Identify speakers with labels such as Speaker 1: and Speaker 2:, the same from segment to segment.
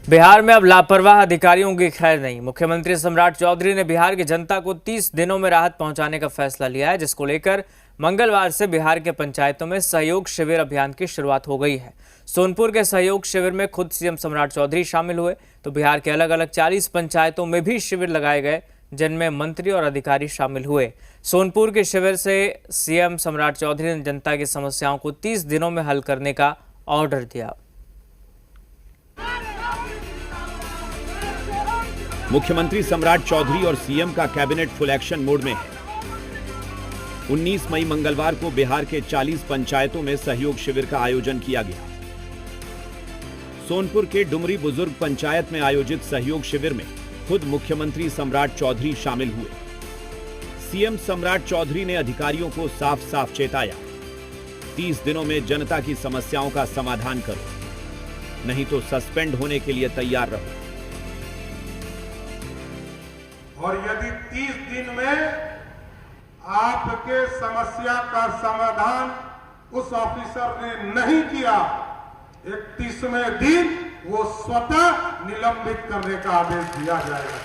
Speaker 1: बिहार में अब लापरवाह अधिकारियों की खैर नहीं। मुख्यमंत्री सम्राट चौधरी ने बिहार की जनता को 30 दिनों में राहत पहुंचाने का फैसला लिया है, जिसको लेकर मंगलवार से बिहार के पंचायतों में सहयोग शिविर अभियान की शुरुआत हो गई है। सोनपुर के सहयोग शिविर में खुद सीएम सम्राट चौधरी शामिल हुए, तो बिहार के अलग अलग 40 पंचायतों में भी शिविर लगाए गए, जिनमें मंत्री और अधिकारी शामिल हुए। सोनपुर के शिविर से सीएम सम्राट चौधरी ने जनता की समस्याओं को 30 दिनों में हल करने का ऑर्डर दिया।
Speaker 2: मुख्यमंत्री सम्राट चौधरी और सीएम का कैबिनेट फुल एक्शन मोड में है। 19 मई मंगलवार को बिहार के 40 पंचायतों में सहयोग शिविर का आयोजन किया गया। सोनपुर के डुमरी बुजुर्ग पंचायत में आयोजित सहयोग शिविर में खुद मुख्यमंत्री सम्राट चौधरी शामिल हुए। सीएम सम्राट चौधरी ने अधिकारियों को साफ साफ चेताया, 30 दिनों में जनता की समस्याओं का समाधान करो, नहीं तो सस्पेंड होने के लिए तैयार रहो।
Speaker 3: और यदि 30 दिन में आपके समस्या का समाधान उस ऑफिसर ने नहीं किया, 31वें दिन वो स्वतः निलंबित करने का आदेश दिया जाएगा।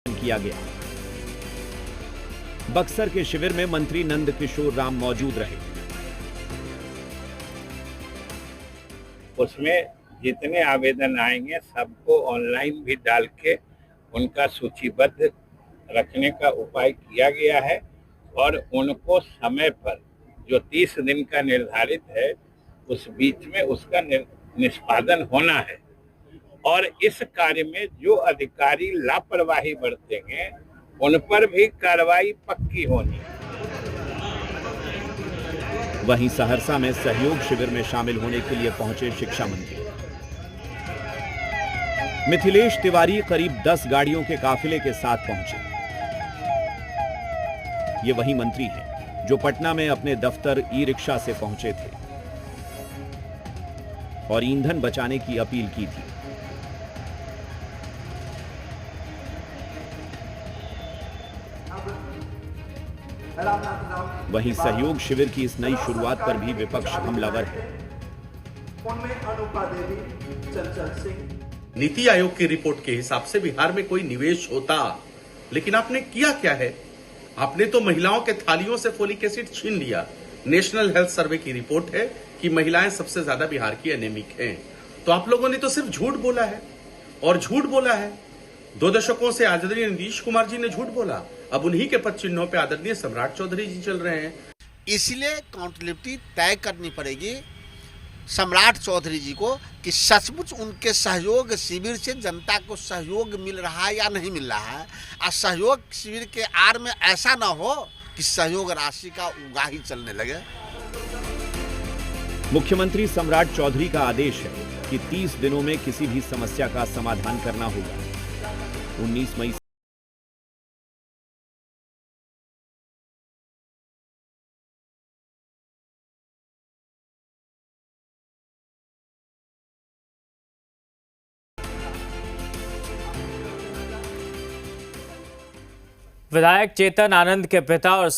Speaker 2: किया गया। बक्सर के शिविर में मंत्री नंद किशोर राम मौजूद रहे।
Speaker 4: उसमें जितने आवेदन आएंगे सबको ऑनलाइन भी डाल के उनका सूचीबद्ध रखने का उपाय किया गया है और उनको समय पर जो 30 दिन का निर्धारित है उस बीच में उसका निष्पादन होना है। और इस कार्य में जो अधिकारी लापरवाही बरतेंगे उन पर भी कार्रवाई पक्की होनी है।
Speaker 2: वहीं सहरसा में सहयोग शिविर में शामिल होने के लिए पहुंचे शिक्षा मंत्री मिथिलेश तिवारी करीब 10 गाड़ियों के काफिले के साथ पहुंचे। ये वही मंत्री हैं जो पटना में अपने दफ्तर ई-रिक्शा से पहुंचे थे और ईंधन बचाने की अपील की थी। वहीं सहयोग शिविर की इस नई शुरुआत पर भी विपक्ष हमलावर है।
Speaker 5: नीति आयोग की रिपोर्ट के हिसाब से बिहार में कोई निवेश होता, लेकिन आपने किया क्या है? आपने तो महिलाओं के थालियों से फोलिक एसिड छीन लिया। नेशनल हेल्थ सर्वे की रिपोर्ट है कि महिलाएं सबसे ज्यादा बिहार की एनेमिक हैं। तो आप लोगों ने तो सिर्फ झूठ बोला है और झूठ बोला है। 2 दशकों से आदरणीय नीतीश कुमार जी ने झूठ बोला, अब उन्हीं के पद चिन्हों पे आदरणीय सम्राट चौधरी जी चल रहे हैं।
Speaker 6: इसलिए अकाउंटेबिलिटी तय करनी पड़ेगी सम्राट चौधरी जी को कि सचमुच उनके सहयोग शिविर से जनता को सहयोग मिल रहा है या नहीं मिल रहा है। और सहयोग शिविर के आड़ में ऐसा ना हो कि सहयोग राशि का उगाही चलने लगे।
Speaker 2: मुख्यमंत्री सम्राट चौधरी का आदेश है कि 30 दिनों में किसी भी समस्या का समाधान करना होगा। 19 मई
Speaker 1: विधायक चेतन आनंद के पिता और